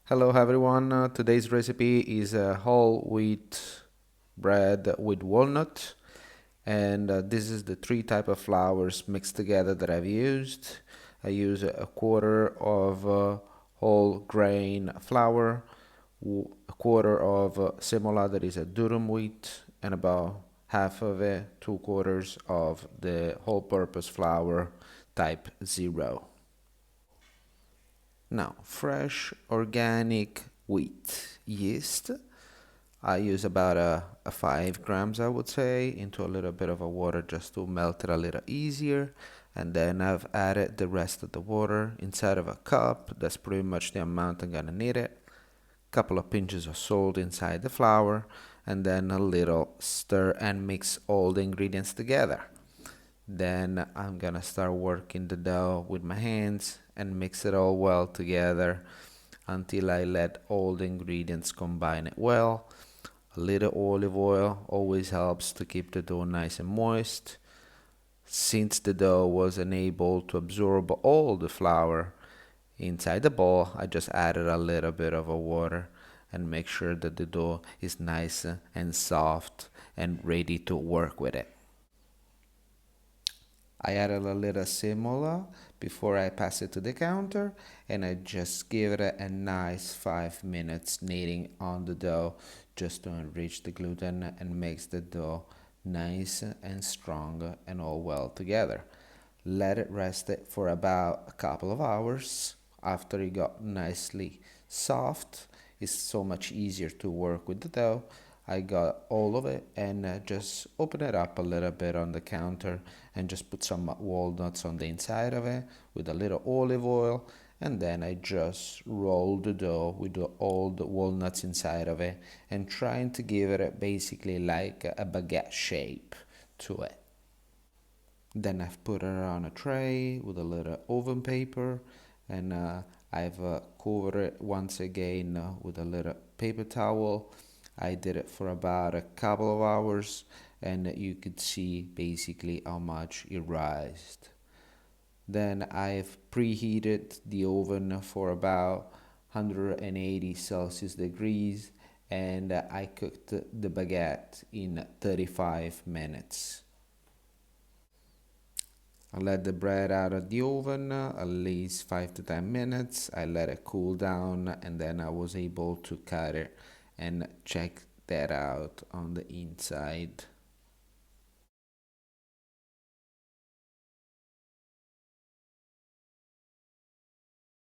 Hello everyone, today's recipe is a whole wheat bread with walnut, and this is the three type of flours mixed together that I've used. I use a quarter of whole grain flour, a quarter of semola, that is a durum wheat, and about half of it, 2/4 of the whole purpose flour type 0. Now, fresh organic wheat yeast. I use about a 5 grams, I would say, into a little bit of a water just to melt it a little easier. And then I've added the rest of the water inside of a cup. That's pretty much the amount I'm gonna need it. Couple of pinches of salt inside the flour, and then a little stir and mix all the ingredients together. Then I'm gonna start working the dough with my hands and mix it all well together until I let all the ingredients combine it well. A little olive oil always helps to keep the dough nice and moist. Since the dough was unable to absorb all the flour inside the bowl, I just added a little bit of water and make sure that the dough is nice and soft and ready to work with it. I added a little semola before I pass it to the counter, and I just give it a nice 5 minutes kneading on the dough just to enrich the gluten and makes the dough nice and strong and all well together. Let it rest it for about a couple of hours. After it got nicely soft, it's so much easier to work with the dough. I got all of it and just open it up a little bit on the counter and just put some walnuts on the inside of it with a little olive oil, and then I just roll the dough with all the walnuts inside of it and trying to give it basically like a baguette shape to it. Then I've put it on a tray with a little oven paper, and I've covered it once again with a little paper towel. I did it for about a couple of hours, and you could see basically how much it rised. Then I've preheated the oven for about 180 Celsius degrees, and I cooked the baguette in 35 minutes. I let the bread out of the oven at least 5 to 10 minutes. I let it cool down, and then I was able to cut it and check that out on the inside.